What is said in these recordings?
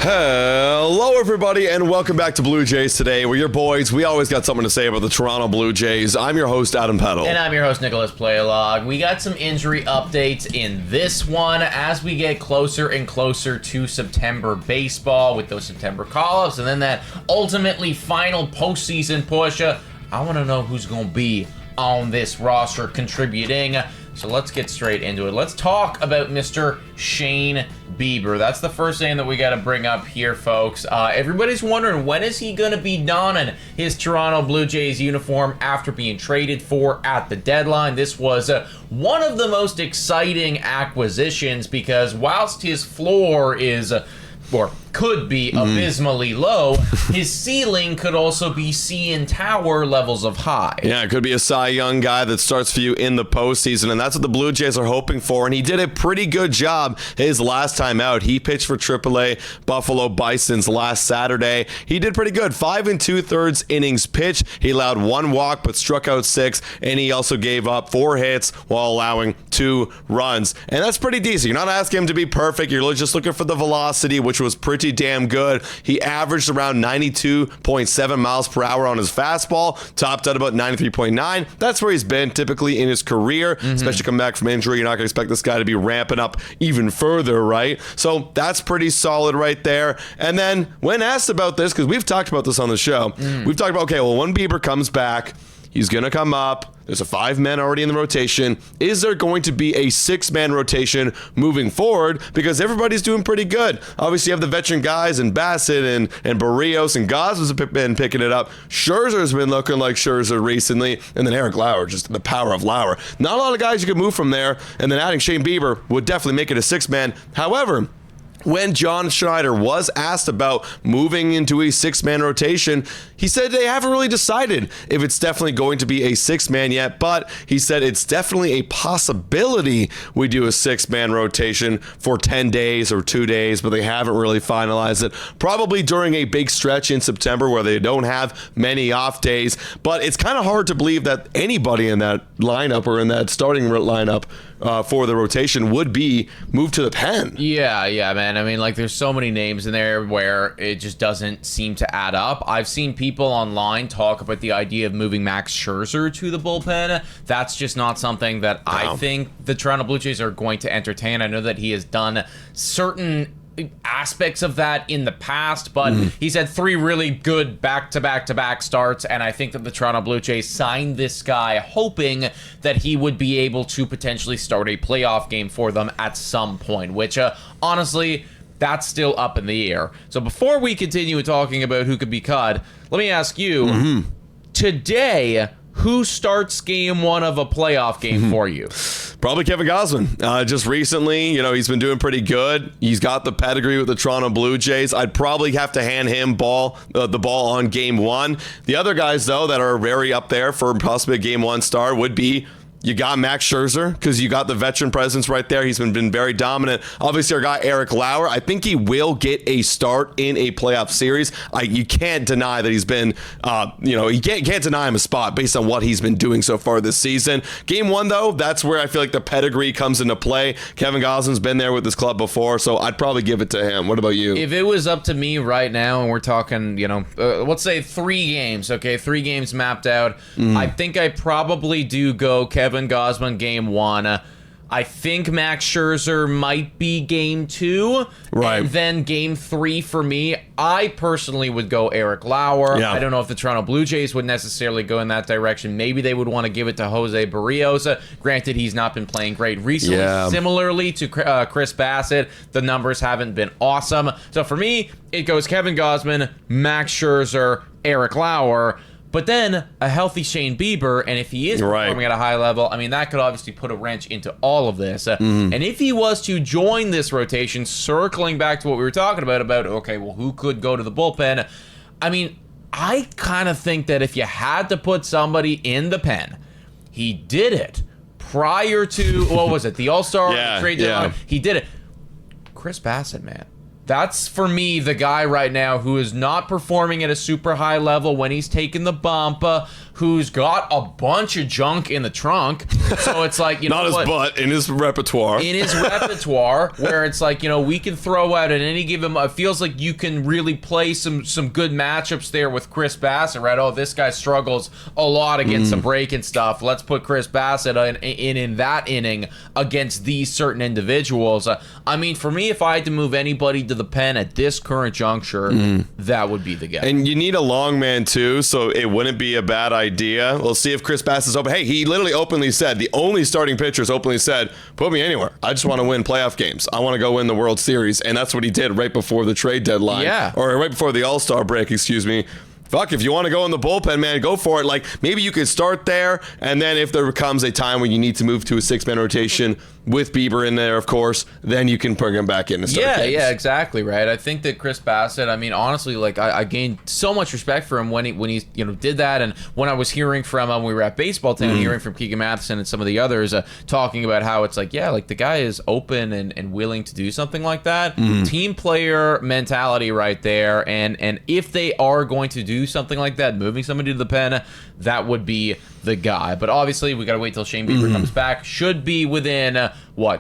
Hello, everybody, and welcome back to Blue Jays Today. We're your boys. We always got something to say about the Toronto Blue Jays. I'm your host, Adam Peddle. And I'm your host, Nicholas Playlog. We got some injury updates in this one as we get closer and closer to September baseball with those September call-ups and then that ultimately final postseason push. I want to know who's going to be on this roster contributing. So let's get straight into it. Let's talk about Mr. Shane Bieber. That's the first name that we got to bring up here, folks. Everybody's wondering, when is he going to be donning his Toronto Blue Jays uniform after being traded for at the deadline? This was one of the most exciting acquisitions because whilst his floor is... or could be abysmally low, his ceiling could also be CN Tower levels of high. Yeah, it could be a Cy Young guy that starts for you in the postseason, and that's what the Blue Jays are hoping for, and he did a pretty good job his last time out. He pitched for AAA Buffalo Bisons last Saturday. He did pretty good. 5 2/3 innings pitched. He allowed 1 walk but struck out 6, and he also gave up 4 hits while allowing 2 runs. And that's pretty decent. You're not asking him to be perfect. You're just looking for the velocity, which was pretty damn good. He averaged around 92.7 miles per hour on his fastball, topped out about 93.9. That's where he's been typically in his career, especially coming back from injury. You're not going to expect this guy to be ramping up even further, right? So that's pretty solid right there. And then when asked about this, because we've talked about this on the show, we've talked about, okay, well, when Bieber comes back, he's going to come up. There's a 5-man already in the rotation. Is there going to be a 6-man rotation moving forward? Because everybody's doing pretty good. Obviously, you have the veteran guys and Bassett and Barrios and Gosman's been picking it up. Scherzer's been looking like Scherzer recently. And then Eric Lauer, just the power of Lauer. Not a lot of guys you can move from there. And then adding Shane Bieber would definitely make it a 6-man. However, when John Schneider was asked about moving into a 6-man rotation, he said they haven't really decided if it's definitely going to be a 6-man yet, but he said it's definitely a possibility we do a 6-man rotation for 10 days or 2 days, but they haven't really finalized it. Probably during a big stretch in September where they don't have many off days, but it's kind of hard to believe that anybody in that lineup or in that starting lineup for the rotation would be moved to the pen. Yeah, man. I mean, like, there's so many names in there where it just doesn't seem to add up. I've seen people online talk about the idea of moving Max Scherzer to the bullpen. That's just not something that I think the Toronto Blue Jays are going to entertain. I know that he has done certain aspects of that in the past, but he's had 3 really good back-to-back-to-back starts, and I think that the Toronto Blue Jays signed this guy hoping that he would be able to potentially start a playoff game for them at some point, which honestly, that's still up in the air. So before we continue talking about who could be cut, let me ask you, today, who starts game 1 of a playoff game for you? Probably Kevin Gosman. Just recently, he's been doing pretty good. He's got the pedigree with the Toronto Blue Jays. I'd probably have to hand him the ball on game 1. The other guys, though, that are very up there for possibly a game 1 star would be, you got Max Scherzer because you got the veteran presence right there. He's been very dominant. Obviously, our guy Eric Lauer, I think he will get a start in a playoff series. You can't deny that he's been, you can't deny him a spot based on what he's been doing so far this season. Game 1, though, that's where I feel like the pedigree comes into play. Kevin Gosman's been there with this club before, so I'd probably give it to him. What about you? If it was up to me right now, and we're talking, let's say 3 games, okay, 3 games mapped out, I think I probably do go Kevin Gosman game 1. I think Max Scherzer might be game 2. Right. And then game 3 for me, I personally would go Eric Lauer. Yeah. I don't know if the Toronto Blue Jays would necessarily go in that direction. Maybe they would want to give it to Jose Barrios. Granted, he's not been playing great recently. Yeah. Similarly to Chris Bassett, the numbers haven't been awesome. So for me, it goes Kevin Gosman, Max Scherzer, Eric Lauer. But then a healthy Shane Bieber, and if he is performing at a high level, I mean, that could obviously put a wrench into all of this. And if he was to join this rotation, circling back to what we were talking about, okay, well, who could go to the bullpen? I mean, I kind of think that if you had to put somebody in the pen, he did it prior to, what was it, the All-Star trade deadline? He did it. Chris Bassett, man. That's, for me, the guy right now who is not performing at a super high level when he's taking the bump, who's got a bunch of junk in the trunk. So it's like, you know, not his butt, in his repertoire. In his repertoire, where it's like, you know, we can throw out at any given. It feels like you can really play some good matchups there with Chris Bassett, right? Oh, this guy struggles a lot against the break and stuff. Let's put Chris Bassett in that inning against these certain individuals. I mean, for me, if I had to move anybody to the pen at this current juncture, that would be the guy. And you need a long man too, so it wouldn't be a bad idea. We'll see if Chris Bassett's open. Hey, he literally openly said, the only starting pitchers openly said, put me anywhere. I just want to win playoff games. I want to go win the World Series. And that's what he did right before the trade deadline. Yeah. Or right before the All-Star break, excuse me. Fuck, if you want to go in the bullpen, man, go for it. Like, maybe you could start there, and then if there comes a time when you need to move to a six-man rotation with Bieber in there, of course, then you can bring him back in and start games. Yeah, exactly, right. I think that Chris Bassett, I mean, honestly, like, I gained so much respect for him when he you know, did that, and when I was hearing from when we were at Baseball Town, hearing from Keegan Matheson and some of the others talking about how it's like, yeah, like, the guy is open and willing to do something like that. Team player mentality right there, and if they are going to do something like that, moving somebody to the pen, that would be the guy. But obviously, we got to wait till Shane Bieber comes back. Should be within,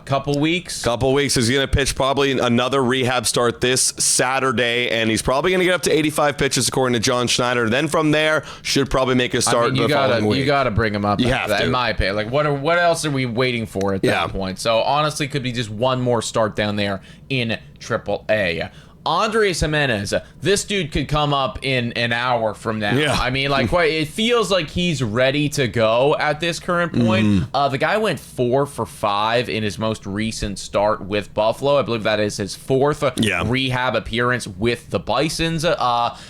couple weeks? Couple weeks. He's going to pitch probably another rehab start this Saturday, and he's probably going to get up to 85 pitches, according to John Schneider. Then from there, should probably make a start the following week. You got to bring him up. You have to. In my opinion. Like, what else are we waiting for at that point? So, honestly, could be just one more start down there in AAA. Andres Jimenez, this dude could come up in an hour from now. Yeah. I mean, like, it feels like he's ready to go at this current point. The guy went 4 for 5 in his most recent start with Buffalo. I believe that is his fourth rehab appearance with the Bisons.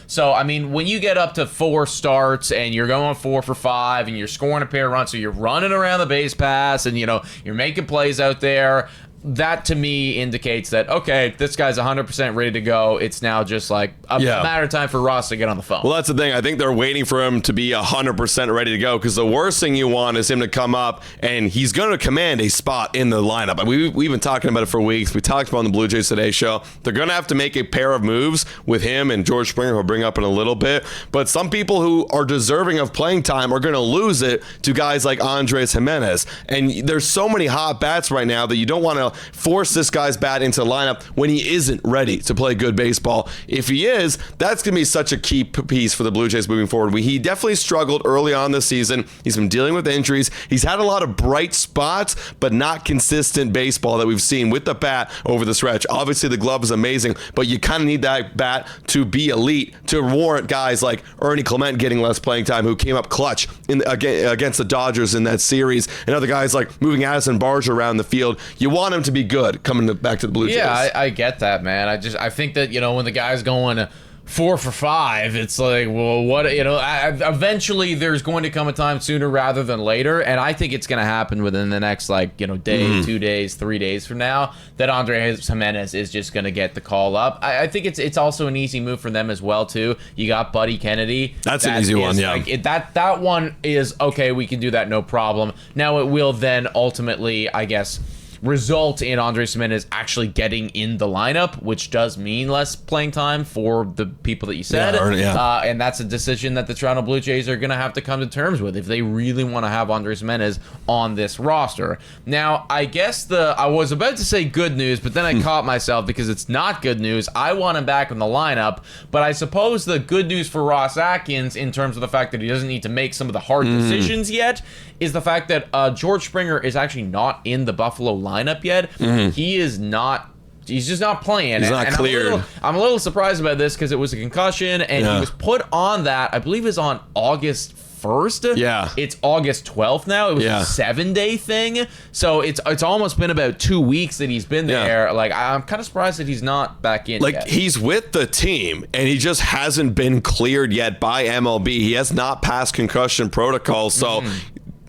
So, I mean, when you get up to 4 starts and you're going 4 for 5 and you're scoring a pair of runs, so you're running around the base pass and, you know, you're making plays out there, that to me indicates that, okay, this guy's 100% ready to go. It's now just like a matter of time for Ross to get on the phone. Well, that's the thing. I think they're waiting for him to be 100% ready to go, because the worst thing you want is him to come up and he's going to command a spot in the lineup. I mean, we've been talking about it for weeks. We talked about it on the Blue Jays Today show. They're going to have to make a pair of moves with him and George Springer, who we'll bring up in a little bit. But some people who are deserving of playing time are going to lose it to guys like Andres Jimenez. And there's so many hot bats right now that you don't want to force this guy's bat into the lineup when he isn't ready to play good baseball. If he is, that's going to be such a key piece for the Blue Jays moving forward. He definitely struggled early on this season. He's been dealing with injuries. He's had a lot of bright spots, but not consistent baseball that we've seen with the bat over the stretch. Obviously, the glove is amazing, but you kind of need that bat to be elite to warrant guys like Ernie Clement getting less playing time, who came up clutch against the Dodgers in that series, and other guys like moving Addison Barger around the field. You want him to be good coming back to the Blue Jays. Yeah, I get that, man. I think that, you know, when the guy's going 4 for 5, it's like, well, what, you know, eventually there's going to come a time sooner rather than later, and I think it's going to happen within the next, like, you know, day, 2 days, 3 days from now, that Andres Jimenez is just going to get the call up. I think it's also an easy move for them as well, too. You got Buddy Kennedy. That's an easy one, yeah. Like, that one is, okay, we can do that, no problem. Now it will then ultimately, I guess, result in Andres Jimenez actually getting in the lineup, which does mean less playing time for the people that you said. And that's a decision that the Toronto Blue Jays are going to have to come to terms with if they really want to have Andres Jimenez on this roster. Now, I guess I was about to say good news, but then I caught myself because it's not good news. I want him back in the lineup, but I suppose the good news for Ross Atkins, in terms of the fact that he doesn't need to make some of the hard decisions yet, is the fact that George Springer is actually not in the Buffalo lineup yet. He is not. He's just not playing. He's not cleared. I'm a little surprised about this because it was a concussion, and he was put on that, I believe, is on August 1st. Yeah. It's August 12th now. It was a 7-day thing. So it's almost been about 2 weeks that he's been there. Like, I'm kind of surprised that he's not back in yet. He's with the team, and he just hasn't been cleared yet by MLB. He has not passed concussion protocol, so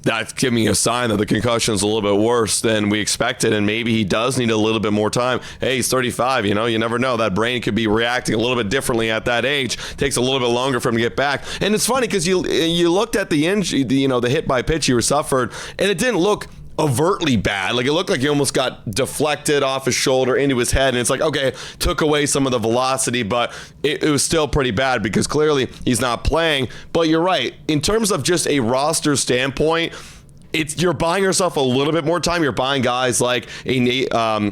that's giving me a sign that the concussion is a little bit worse than we expected, and maybe he does need a little bit more time. Hey, he's 35, you know, you never know. That brain could be reacting a little bit differently at that age. Takes a little bit longer for him to get back. And it's funny because you looked at the injury, the hit by pitch you suffered, and it didn't look overtly bad. Like, it looked like he almost got deflected off his shoulder into his head, and it's like, okay, took away some of the velocity, but it was still pretty bad because clearly he's not playing. But you're right. In terms of just a roster standpoint, you're buying yourself a little bit more time. You're buying guys like a Joey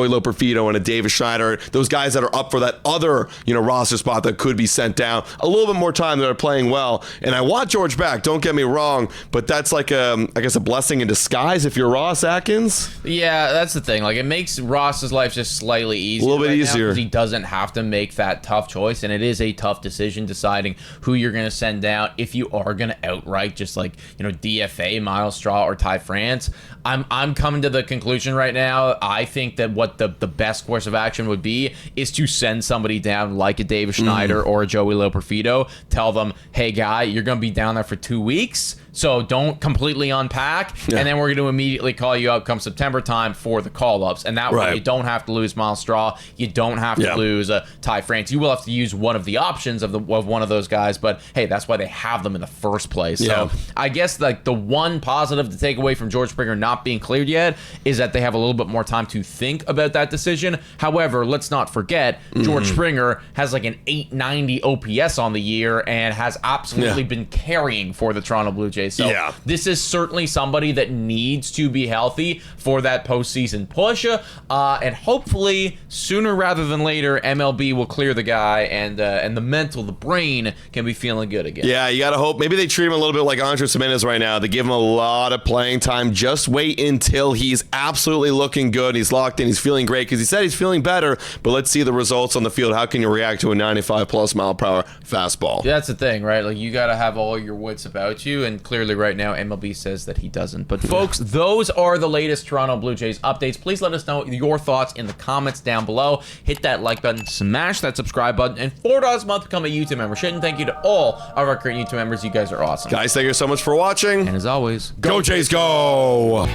Loperfido and a Davis Schneider, those guys that are up for that other roster spot that could be sent down. A little bit more time that are playing well. And I want George back. Don't get me wrong, but that's like I guess a blessing in disguise if you're Ross Atkins. Yeah, that's the thing. Like, it makes Ross's life just slightly easier. A little bit easier. Because he doesn't have to make that tough choice, and it is a tough decision deciding who you're going to send down if you are going to outright just DFA Miles Straw or Ty France. I'm coming to the conclusion right now. I think that what the best course of action would be is to send somebody down like a Davis Schneider or a Joey Loperfido. Tell them, hey guy, you're going to be down there for 2 weeks, so don't completely unpack, and then we're going to immediately call you up come September time for the call-ups. And that way you don't have to lose Miles Straw. You don't have to lose Ty France. You will have to use one of the options of one of those guys, but hey, that's why they have them in the first place. So I guess like the one positive to take away from George Springer not being cleared yet is that they have a little bit more time to think about that decision. However, let's not forget, George Springer has like an 890 OPS on the year and has absolutely been carrying for the Toronto Blue Jays. So this is certainly somebody that needs to be healthy for that postseason push. And hopefully, sooner rather than later, MLB will clear the guy and the brain can be feeling good again. Yeah, you got to hope. Maybe they treat him a little bit like Andres Jimenez right now. They give him a lot of playing time. Just wait until he's absolutely looking good. He's locked in. He's feeling great because he said he's feeling better. But let's see the results on the field. How can you react to a 95-plus mile per hour fastball? Yeah, that's the thing, right? Like, you got to have all your wits about you, and clearly right now MLB says that he doesn't. But folks, those are the latest Toronto Blue Jays updates. Please let us know your thoughts in the comments down below. Hit that like button, smash that subscribe button, and $4 a month become a YouTube member. And thank you to all of our current YouTube members. You guys are awesome. Guys, thank you so much for watching. And as always, go Jays, go!